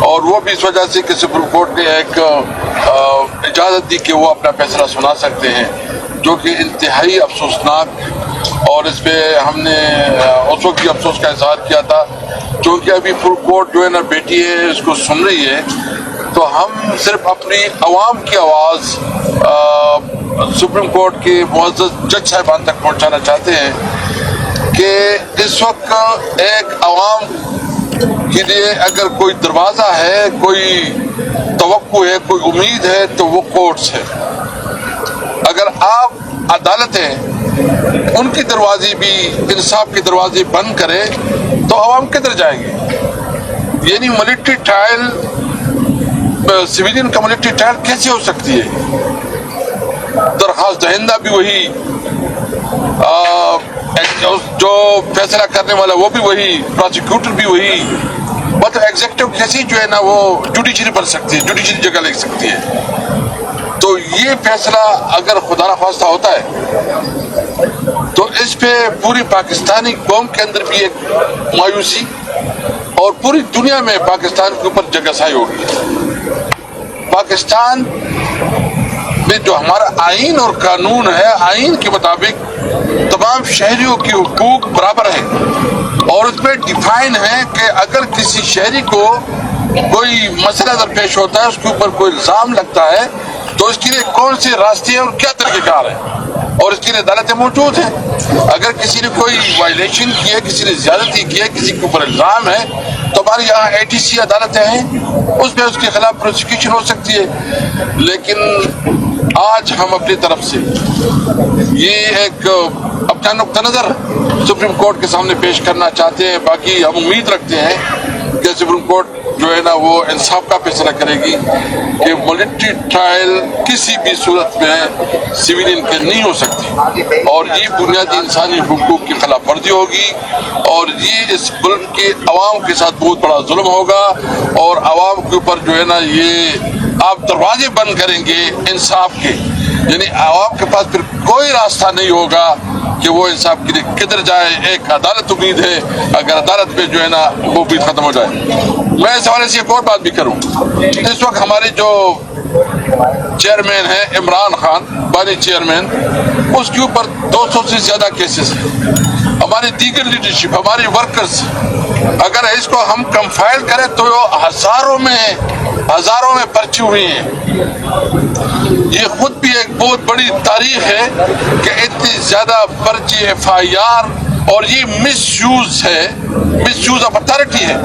اور وہ بھی اس وجہ سے کہ سپریم کورٹ نے ایک اجازت دی کہ وہ اپنا فیصلہ سنا سکتے ہیں، جو کہ انتہائی افسوسناک، اور اس پہ ہم نے اس وقت بھی افسوس کا اظہار کیا تھا، کیونکہ ابھی فل کورٹ جو ہے نا بیٹی ہے اس کو سن رہی ہے، تو ہم صرف اپنی عوام کی آواز سپریم کورٹ کے معزز جج صاحبان تک پہنچانا چاہتے ہیں کہ اس وقت ایک عوام کے لیے اگر کوئی دروازہ ہے، کوئی توقع ہے، کوئی امید ہے تو وہ کورٹس ہے۔ اگر آپ عدالتیں ان کی دروازے بھی انصاف کے دروازے بند کرے تو عوام کدھر جائے گی؟ یعنی ملٹری ٹرائل، سویلین کا ملٹری ٹرائل کیسے ہو سکتی ہے؟ درخواست دہندہ بھی وہی، جو فیصلہ کرنے والا وہ بھی وہی، پروسیکیوٹر بھی وہی، مطلب ایگزیکٹو کیسی جو ہے نا وہ جوڈیشری بن سکتی ہے، جوڈیشری جگہ لے سکتی ہے۔ تو یہ فیصلہ اگر خدا نخواستہ ہوتا ہے تو اس پہ پوری پاکستانی قوم کے اندر بھی ایک مایوسی اور پوری دنیا میں پاکستان کے اوپر جگہسائی ہوگی۔ پاکستان میں جو ہمارا آئین اور قانون ہے، آئین کے مطابق تمام شہریوں کی حقوق برابر ہیں، اور اس میں ڈیفائن ہے کہ اگر کسی شہری کو کوئی مسئلہ درپیش ہوتا ہے، اس کے اوپر کوئی الزام لگتا ہے، تو اس کے لیے کون سے راستے ہیں اور کیا طریقہ کار ہے، اور اس کے لیے عدالتیں موجود ہیں۔ اگر کسی نے کوئی وائلیشن کی ہے، کسی نے زیادتی کی ہے، کسی کے اوپر الزام ہے، تو ہمارے یہاں ATC عدالتیں ہیں، اس پہ اس کے خلاف پروسیکیوشن ہو سکتی ہے۔ لیکن آج ہم اپنی طرف سے یہ ایک اپنا نقطہ نظر سپریم کورٹ کے سامنے پیش کرنا چاہتے ہیں۔ باقی ہم امید رکھتے ہیں کہ سپریم کورٹ جو ہے نا وہ انصاف کا فیصلہ کرے گی کہ ملٹری ٹرائل کسی بھی صورت میں سویلین کے نہیں ہو سکتی، اور یہ بنیادی انسانی حقوق کی خلاف ورزی ہوگی، اور یہ اس ملک کے عوام کے ساتھ بہت بڑا ظلم ہوگا، اور عوام کے اوپر جو ہے نا یہ آپ دروازے بند کریں گے انصاف کے، یعنی عوام کے پاس پھر کوئی راستہ نہیں ہوگا کہ وہ انصاف کے لیے کدھر جائے۔ ایک عدالت امید ہے، اگر عدالت میں جو ہے نا وہ بھی ختم ہو جائے۔ میں اس حوالے سے ایک اور بات بھی کروں، اس وقت ہمارے جو چیئرمین ہیں عمران خان، بانی چیئرمین، اس کے اوپر 200 سے زیادہ کیسز ہیں۔ ہماری دیگر لیڈرشپ، ہماری ورکرز، اگر اس کو ہم کمفائل کریں تو ہزاروں میں پرچے ہوئے ہیں۔ یہ خود بھی ایک بہت بڑی تاریخ ہے کہ اتنی زیادہ پرچے FIR، اور یہ مس یوز آف اتھارٹی ہے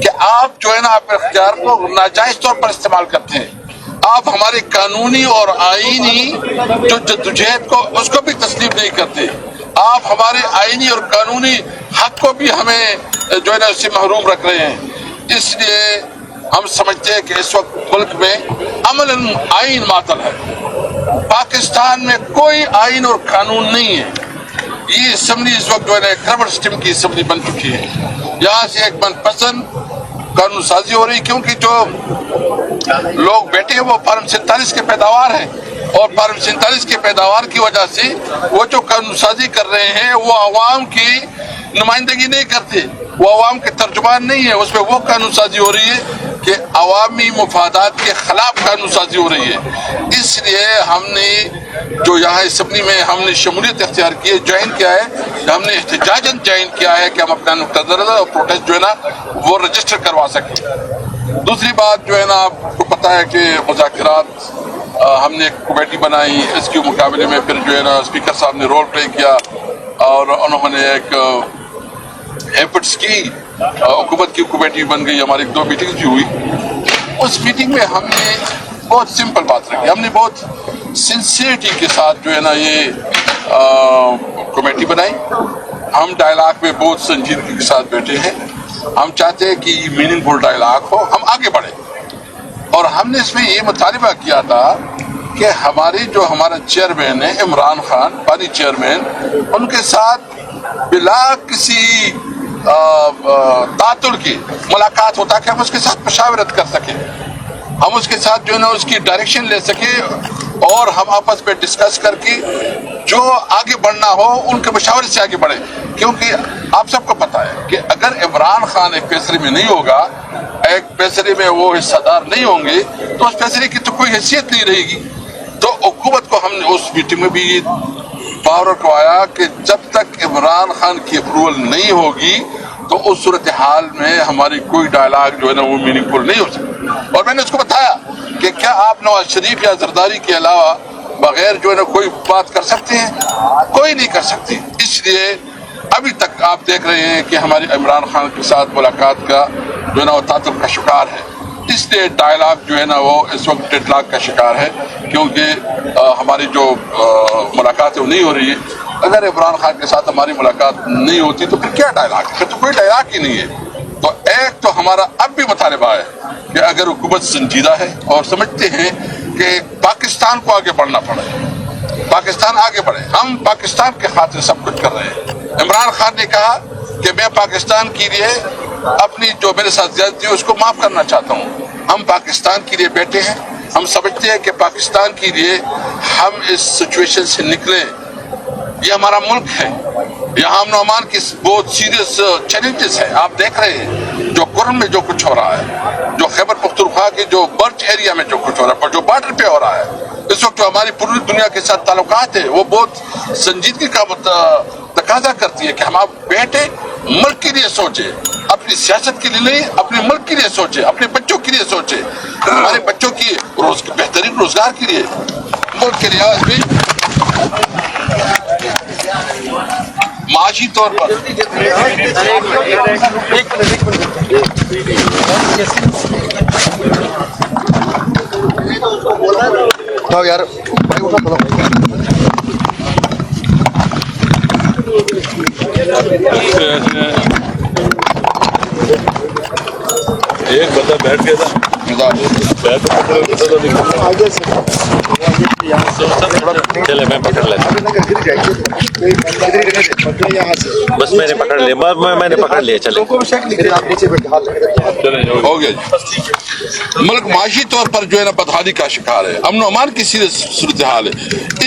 کہ آپ جو ہے نا اپنے اختیار کو ناجائز طور پر استعمال کرتے ہیں۔ آپ ہمارے قانونی اور آئینی جو جدوجہد کو اس کو بھی تسلیم نہیں کرتے، آپ ہمارے آئینی اور قانونی حق کو بھی ہمیں جو ہے نا اس سے محروم رکھ رہے ہیں۔ اس لیے ہم سمجھتے ہیں کہ اس وقت ملک میں عملاً آئین معطل ہے، پاکستان میں کوئی آئین اور قانون نہیں ہے۔ یہ اسمبلی اس وقت جو ہے نا ایک ربڑ اسٹمپ کی اسمبلی بن چکی ہے، یہاں سے ایک من پسند قانون سازی ہو رہی، کیونکہ جو لوگ بیٹھے ہیں وہ فارم 47 کے پیداوار ہیں، اور فارم 47 کے پیداوار کی وجہ سے وہ جو قانون سازی کر رہے ہیں وہ عوام کی نمائندگی نہیں کرتے، وہ عوام کے ترجمان نہیں ہے، اس میں وہ قانون سازی ہو رہی ہے کہ عوامی مفادات کے خلاف قانون سازی ہو رہی ہے۔ اس لیے ہم نے جو یہاں اسمبلی میں ہم نے شمولیت اختیار کی ہے، جوائن کیا ہے، ہم نے احتجاجاً جوائن کیا ہے کہ ہم اپنا نقطہ نظر اور پروٹیسٹ جو ہے نا وہ رجسٹر کروا سکیں۔ دوسری بات جو ہے نا آپ کو پتہ ہے کہ مذاکرات، ہم نے ایک کمیٹی بنائی، اس کے مقابلے میں پھر جو ہے نا اسپیکر صاحب نے رول پلے کیا، اور انہوں نے ایک ایفرٹس کی، حکومت کی کمیٹی بن گئی، ہماری 2 میٹنگز بھی ہوئی۔ اس میٹنگ میں ہم نے بہت سمپل بات رکھی، ہم نے بہت سنسیئرٹی کے ساتھ جو ہے نا یہ کمیٹی بنائی۔ ہم ڈائلاگ میں بہت سنجیدگی کے ساتھ بیٹھے ہیں، ہم چاہتے ہیں کہ یہ میننگ فل ڈائلاگ ہو، ہم آگے بڑھیں، اور ہم نے اس میں یہ مطالبہ کیا تھا کہ ہمارا چیئرمین ہے عمران خان، بانی چیئرمین، ان کے ساتھ بلا کسی تعطل کی ملاقات ہوتا کہ ہم اس کے ساتھ مشاورت کر سکیں۔ ہم اس کے ساتھ جو ہے نا اس کی ڈائریکشن لے سکیں اور ہم آپس میں ڈسکس کر کے جو آگے بڑھنا ہو ان کے مشاورے سے آگے بڑھیں. کیونکہ آپ سب کو پتا ہے کہ اگر عمران خان ایک فیصلے میں نہیں ہوگا, ایک فیصلے میں وہ حصہ دار نہیں ہوں گے, تو اس فیصلے کی تو کوئی حیثیت نہیں رہے گی. تو حکومت کو ہم نے اس میٹنگ میں بھی پاور رکھوایا کہ جب تک عمران خان کی اپروول نہیں ہوگی تو اس صورتحال میں ہماری کوئی ڈائلاگ جو ہے نا وہ میننگ فل نہیں ہو سکتی. اور میں نے اس کو بتایا کہ کیا آپ نواز شریف یا زرداری کے علاوہ بغیر جو ہے نا کوئی بات کر سکتے ہیں؟ کوئی نہیں کر سکتی. اس لیے ابھی تک آپ دیکھ رہے ہیں کہ ہماری عمران خان کے ساتھ ملاقات کا جو ہے نا وہ تعطل کا شکار ہے. اس لیے ڈائلاگ جو ہے نا وہ اس وقت ڈیڈ لاک کا شکار ہے, کیونکہ ہماری جو ملاقات ہے وہ نہیں ہو رہی ہے. اگر عمران خان کے ساتھ ہماری ملاقات نہیں ہوتی تو پھر کیا ڈائلاگ ہے؟ پھر تو کوئی ڈائلاگ ہی نہیں ہے. تو ایک تو ہمارا اب بھی مطالبہ ہے کہ اگر حکومت سنجیدہ ہے اور سمجھتے ہیں کہ پاکستان کو آگے بڑھنا پڑے, پاکستان آگے بڑھے, ہم پاکستان کے خاطر سب کچھ کر رہے ہیں. عمران خان نے کہا کہ میں پاکستان کے لیے اپنی جو میرے ساتھ زیادتی ہے اس کو معاف کرنا چاہتا ہوں. ہم پاکستان کے لیے بیٹھے ہیں, ہم سمجھتے ہیں کہ پاکستان کے لیے ہم اس سچویشن سے نکلیں. یہ ہمارا ملک ہے, یہاں امن و امان کی بہت سیریس چیلنجز ہیں. آپ دیکھ رہے ہیں جو کرن میں جو کچھ ہو رہا ہے, جو خیبر پختونخوا کے جو برچ ایریا میں جو کچھ ہو رہا ہے, جو بارڈر پہ ہو رہا ہے. اس وقت جو ہماری پوری دنیا کے ساتھ تعلقات ہیں وہ بہت سنجیدگی کا تقاضا کرتی ہے کہ ہم آپ بیٹھے ملک کے لیے سوچیں, اپنی سیاست کے لیے نہیں, اپنے ملک کے لیے سوچیں, اپنے بچوں کے لیے سوچیں, ہمارے بچوں کی بہترین روزگار کے لیے, ملک کے لحاظ بھی معاشی طور پر. یار ایک بندہ بیٹھ گیا تھا, چلے میں پکڑ لیتا ہوں, بس میں نے پکڑ لیا, میں نے پکڑ لیا, چلے ہو گیا جی. ملک معاشی طور پر جو ہے نا بدحالی کا شکار ہے, امن و امان کی صورتحال ہے.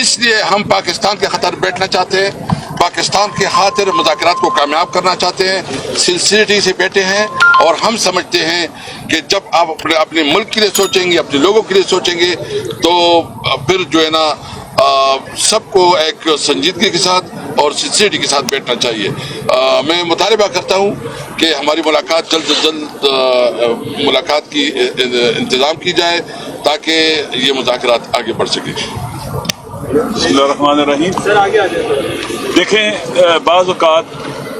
اس لیے ہم پاکستان کے خطر بیٹھنا چاہتے ہیں, پاکستان کے خاطر مذاکرات کو کامیاب کرنا چاہتے ہیں, سنسیریٹی سے بیٹھے ہیں. اور ہم سمجھتے ہیں کہ جب آپ اپنے ملک کے لیے سوچیں گے, اپنے لوگوں کے لیے سوچیں گے, تو پھر جو ہے نا سب کو ایک سنجیدگی کے ساتھ اور سنسیریٹی کے ساتھ بیٹھنا چاہیے. میں مطالبہ کرتا ہوں کہ ہماری ملاقات جلد از جلد ملاقات کی انتظام کی جائے تاکہ یہ مذاکرات آگے بڑھ سکیں. بسم اللہ الرحمن الرحیم. دیکھیں, بعض اوقات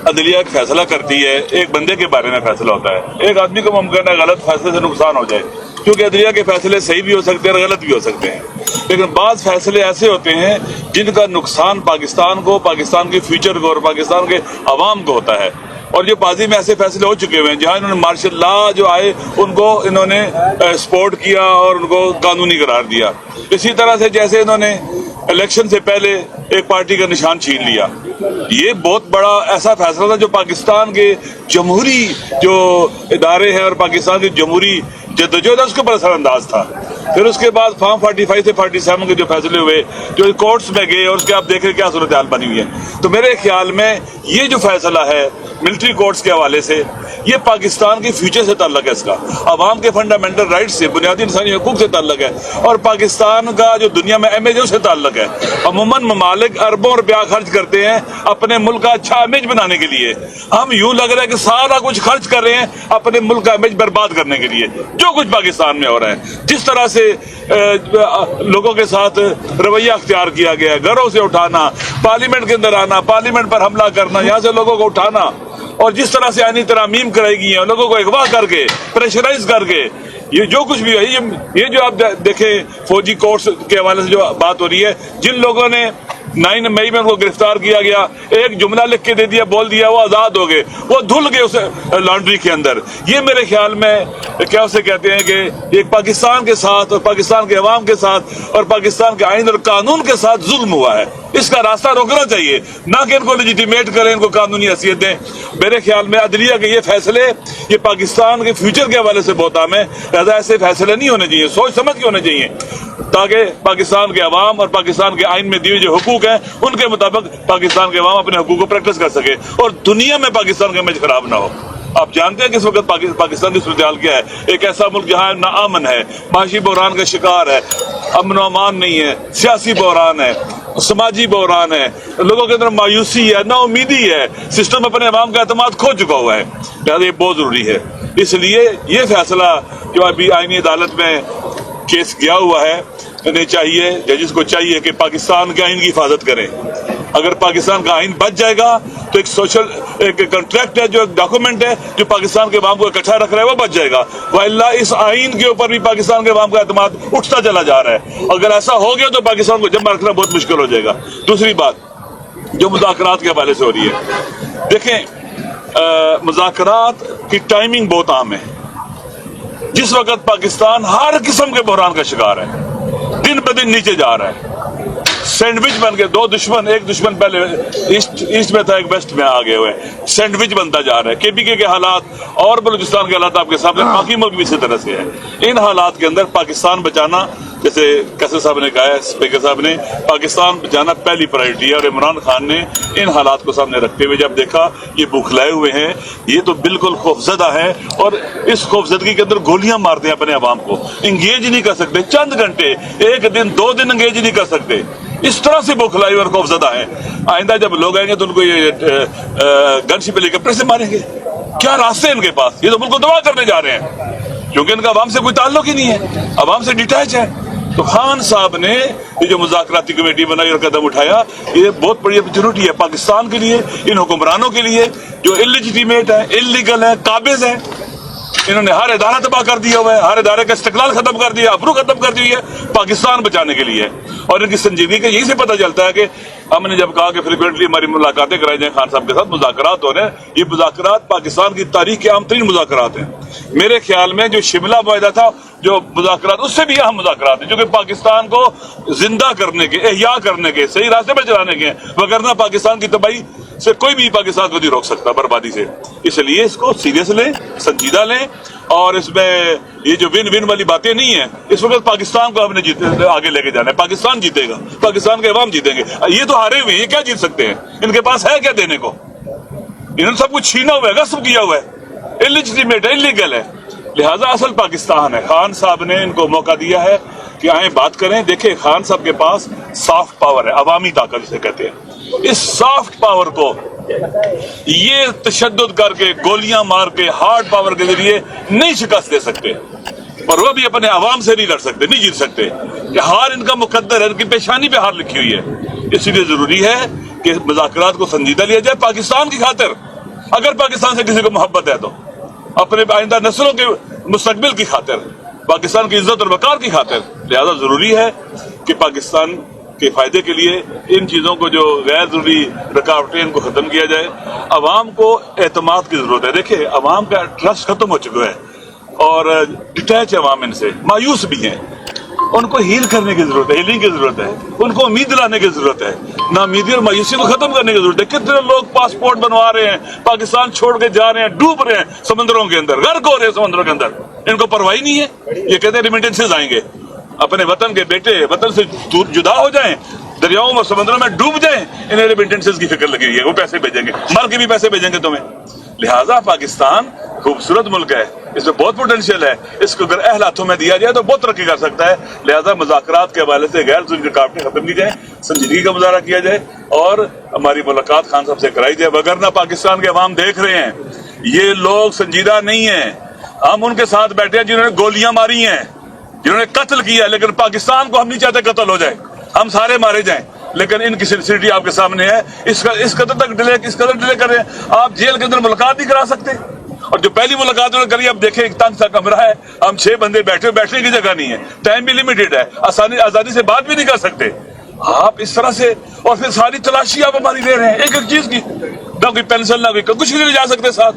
عدلیہ ایک فیصلہ کرتی ہے, ایک بندے کے بارے میں فیصلہ ہوتا ہے. ایک آدمی کو ممکن ہے غلط فیصلے سے نقصان ہو جائے, کیونکہ عدلیہ کے فیصلے صحیح بھی ہو سکتے ہیں اور غلط بھی ہو سکتے ہیں. لیکن بعض فیصلے ایسے ہوتے ہیں جن کا نقصان پاکستان کو, پاکستان کے فیوچر کو اور پاکستان کے عوام کو ہوتا ہے. اور یہ ماضی میں ایسے فیصلے ہو چکے ہوئے ہیں جہاں انہوں نے مارشل لا جو آئے ان کو انہوں نے سپورٹ کیا اور ان کو قانونی قرار دیا. اسی طرح سے جیسے انہوں نے الیکشن سے پہلے ایک پارٹی کا نشان چھین لیا, یہ بہت بڑا ایسا فیصلہ تھا جو پاکستان کے جمہوری جو ادارے ہیں اور پاکستان کی جمہوری جدوجہد اس کے اوپر اثر انداز تھا. پھر اس کے بعد فارم 45 سے 47 کے جو فیصلے ہوئے جو کورٹس میں گئے, اور اس کے آپ دیکھ رہے کیا صورتحال بنی ہوئی ہے. تو میرے خیال میں یہ جو فیصلہ ہے ملٹری کورٹس کے حوالے سے, یہ پاکستان کے فیوچر سے تعلق ہے, اس کا عوام کے فنڈامنٹل رائٹ سے, بنیادی انسانی حقوق سے تعلق ہے, اور پاکستان کا جو دنیا میں امیج ہے اس سے تعلق ہے. عموماً ممالک اربوں روپیہ خرچ کرتے ہیں اپنے ملک کا اچھا امیج بنانے کے لیے. ہم یوں لگ رہا ہے کہ سارا کچھ خرچ کر رہے ہیں اپنے ملک کا امیج برباد کرنے کے لیے. جو کچھ پاکستان میں ہو رہا ہے, جس طرح سے لوگوں کے ساتھ رویہ اختیار کیا گیا ہے, گھروں سے اٹھانا, پارلیمنٹ کے اندر آنا, پارلیمنٹ پر حملہ کرنا, یہاں سے لوگوں کو اٹھانا, اور جس طرح سے آئینی ترامیم کرائی گئی ہیں, لوگوں کو اغوا کر کے, پریشرائز کر کے, یہ جو کچھ بھی ہے, یہ جو آپ دیکھیں فوجی کورٹس کے حوالے سے جو بات ہو رہی ہے, جن لوگوں نے 9 مئی میں ان کو گرفتار کیا گیا, ایک جملہ لکھ کے دے دیا, بول دیا, وہ آزاد ہو گئے, وہ دھل گئے اس لانڈری کے اندر. یہ میرے خیال میں کیا اسے کہتے ہیں کہ ایک پاکستان کے ساتھ اور پاکستان کے عوام کے ساتھ اور پاکستان کے آئین اور قانون کے ساتھ ظلم ہوا ہے. اس کا راستہ روکنا چاہیے, نہ کہ ان کو لیجیٹیمیٹ کریں, ان کو قانونی حیثیت دیں. میرے خیال میں عدلیہ کے یہ فیصلے یہ پاکستان کے فیوچر کے حوالے سے بہت اہم ہے. لہٰذا ایسے فیصلے نہیں ہونے چاہیے, سوچ سمجھ کے ہونے چاہیے, تاکہ پاکستان کے عوام اور پاکستان کے آئین میں دیے جو حقوق ہیں ان کے مطابق پاکستان کے عوام اپنے حقوق کو پریکٹس کر سکے اور دنیا میں پاکستان کا امیج خراب نہ ہو. آپ جانتے ہیں کہ اس وقت پاکستان کی صورتحال کیا ہے. ایک ایسا ملک جہاں ناامن ہے, معاشی بحران کا شکار ہے, امن و امان نہیں ہے, سیاسی بحران ہے, سماجی بحران ہے, لوگوں کے اندر مایوسی ہے, نا امیدی ہے, سسٹم اپنے عوام کا اعتماد کھو چکا ہوا ہے. لہٰذا یہ بہت ضروری ہے. اس لیے یہ فیصلہ جو ابھی آئینی عدالت میں کیس گیا ہوا ہے, انہیں چاہیے, ججز کو چاہیے کہ پاکستان کے آئین کی حفاظت کریں. اگر پاکستان کا آئین بچ جائے گا تو ایک سوشل ایک کنٹریکٹ ہے, جو ایک ڈاکومنٹ ہے جو پاکستان کے عوام کو اکٹھا رکھ رہا ہے, وہ بچ جائے گا. وَإِلَّا اس آئین کے اوپر بھی پاکستان کے عوام کا اعتماد اٹھتا چلا جا رہا ہے. اگر ایسا ہو گیا تو پاکستان کو جمع رکھنا بہت مشکل ہو جائے گا. دوسری بات جو مذاکرات کے حوالے سے ہو رہی ہے, دیکھیں مذاکرات کی ٹائمنگ بہت اہم ہے. جس وقت پاکستان ہر قسم کے بحران کا شکار ہے, دن بہ دن نیچے جا رہا ہے, سینڈوچ بن کے دو دشمن, ایک دشمن پہلے ایسٹ میں تھا, ایک ویسٹ میں آگے ہوئے, سینڈوچ بنتا جا رہا ہے. کے پی کے حالات اور بلوچستان کے حالات آپ کے سامنے, باقی ملک بھی اسی طرح سے ہے. ان حالات کے اندر پاکستان بچانا, جیسے قیصر صاحب نے کہا ہے, اسپیکر صاحب نے, پاکستان بچانا پہلی پرائرٹی ہے. اور عمران خان نے ان حالات کو سامنے رکھتے ہوئے جب دیکھا یہ بوکھلائے ہوئے ہیں, یہ تو بالکل خوفزدہ ہے, اور اس خوفزدگی کے اندر گولیاں مارتے ہیں اپنے عوام کو, انگیج نہیں کر سکتے. چند گھنٹے, ایک دن, 2 دن انگیج نہیں کر سکتے. اس طرح سے بوکھلائی اور خوفزدہ ہیں. آئندہ جب لوگ آئیں گے تو ان کو یہ گن شپ ہیلی کاپٹر سے ماریں گے. کیا راستے ان کے پاس؟ یہ تو ملک کو تباہ کرنے جا رہے ہیں, کیونکہ ان کا عوام سے کوئی تعلق ہی نہیں ہے, عوام سے ڈیٹیچ ہے. تو خان صاحب نے یہ جو مذاکراتی کمیٹی بنائی اور قدم اٹھایا, یہ بہت بڑی اپرچونٹی ہے پاکستان کے لیے, ان حکمرانوں کے لیے جو انلیجیٹیمیٹ ہیں, انلیگل ہیں, قابض ہیں. انہوں نے ہر ادارہ تباہ کر دیا ہوا ہے, ہر ادارے کا استقلال ختم کر دیا, ابرو ختم کر دی ہے, پاکستان بچانے کے لیے. اور ان کی سنجیدگی کا یہی سے پتہ چلتا ہے کہ ہم نے جب کہا کہ فریکوینٹلی ہماری ملاقاتیں کرائی جائیں خان صاحب کے ساتھ, مذاکرات ہو رہے ہیں, یہ مذاکرات پاکستان کی تاریخ کے اہم ترین مذاکرات ہیں. میرے خیال میں جو شملہ معاہدہ تھا, جو مذاکرات, اس سے بھی اہم مذاکرات ہیں, جو کہ پاکستان کو زندہ کرنے کے, احیاء کرنے کے, صحیح راستے پر چلانے کے ہیں. وگرنہ پاکستان کی تباہی سے کوئی بھی پاکستان کو نہیں روک سکتا, بربادی سے. اس لیے اس کو سیریس لیں, سنجیدہ لیں, اور اس میں یہ جو ون ون والی باتیں نہیں ہیں. اس وقت پاکستان کو ہم نے آگے لے کے جانا ہے. پاکستان جیتے گا, پاکستان کے عوام جیتیں گے. یہ تو ہارے ہوئے ہیں, یہ کیا جیت سکتے ہیں؟ ان کے پاس ہے کیا دینے کو؟ انہوں نے سب کچھ چھینا ہوا ہے, غصب کیا ہوا ہے, انلیجیٹیمیٹ ہے, انلیگل ہے. لہٰذا اصل پاکستان ہے. خان صاحب نے ان کو موقع دیا ہے کہ آئیں بات کریں. دیکھیں خان صاحب کے پاس سافٹ پاور ہے, عوامی طاقت جسے کہتے ہیں. اس سافٹ پاور کو یہ تشدد کر کے, گولیاں مار کے, ہارڈ پاور کے ذریعے نہیں شکست دے سکتے, اور وہ بھی اپنے عوام سے نہیں لڑ سکتے, نہیں جیت سکتے. کہ ہار ان کا مقدر ہے, ان کی پیشانی پہ ہار لکھی ہوئی ہے. اسی لیے ضروری ہے کہ مذاکرات کو سنجیدہ لیا جائے پاکستان کی خاطر. اگر پاکستان سے کسی کو محبت ہے تو اپنے آئندہ نسلوں کے مستقبل کی خاطر, پاکستان کی عزت اور وقار کی خاطر. لہذا ضروری ہے کہ پاکستان کے فائدے کے لیے ان چیزوں کو, جو غیر ضروری رکاوٹیں, ان کو ختم کیا جائے. عوام کو اعتماد کی ضرورت ہے. دیکھیں عوام کا ٹرسٹ ختم ہو چکا ہے, اور ڈیٹیچ عوام ان سے, مایوس بھی ہیں. ان کو ہیل کرنے کی ضرورت ہے, ہیلنگ کی ضرورت ہے, ان کو امید دلانے کی ضرورت ہے. ناامیدی اور مایوسی کو ختم کرنے کی ضرورت ہے. کتنے لوگ پاسپورٹ بنوا رہے ہیں, پاکستان چھوڑ کے جا رہے ہیں, ڈوب رہے ہیں سمندروں کے اندر, غرق ہو رہے ہیں سمندروں کے اندر. ان کو پرواہ نہیں ہے. یہ کہتے ہیں ریمیٹنسز آئیں گے, اپنے وطن کے بیٹے وطن سے جدا ہو جائیں, دریاؤں اور سمندروں میں ڈوب جائیں, انہیں ریمیٹنسز کی فکر لگی ہوئی ہے, وہ پیسے بھیجیں گے, مر کے بھی پیسے بھیجیں گے تمہیں. لہٰذا پاکستان خوبصورت ملک ہے, اس میں بہت پوٹینشیل ہے. اس کو اگر اہل ہاتھوں میں دیا جائے تو بہت ترقی کر سکتا ہے. لہٰذا مذاکرات کے حوالے سے غیر ضروری رکاوٹیں ختم کی جائیں, سنجیدگی کا مظاہرہ کیا جائے, اور ہماری ملاقات خان صاحب سے کرائی جائے. وگرنہ پاکستان کے عوام دیکھ رہے ہیں, یہ لوگ سنجیدہ نہیں ہیں. ہم ان کے ساتھ بیٹھے ہیں جنہوں نے گولیاں ماری ہیں, جنہوں نے قتل کیا, لیکن پاکستان کو ہم نہیں چاہتے قتل ہو جائے, ہم سارے مارے جائیں. لیکن ان کی سنسیریٹی آپ کے سامنے ہے. اس قدر ڈیلے کر رہے ہیں. آپ جیل کے اندر ملاقات نہیں کرا سکتے, اور جو پہلی ملاقات انہوں نے کری, اب دیکھیں ایک تنگ سا کمرہ ہے, ہم 6 بندے بیٹھنے کی جگہ نہیں ہے, ٹائم بھی لمیٹڈ ہے, آزادی سے بات بھی نہیں کر سکتے. آپ اس طرح سے, اور پھر ساری تلاشی آپ ہماری لے رہے ہیں ایک ایک چیز کی, نہ کوئی پینسل, نہ کوئی کچھ نہیں لے جا سکتے ساتھ.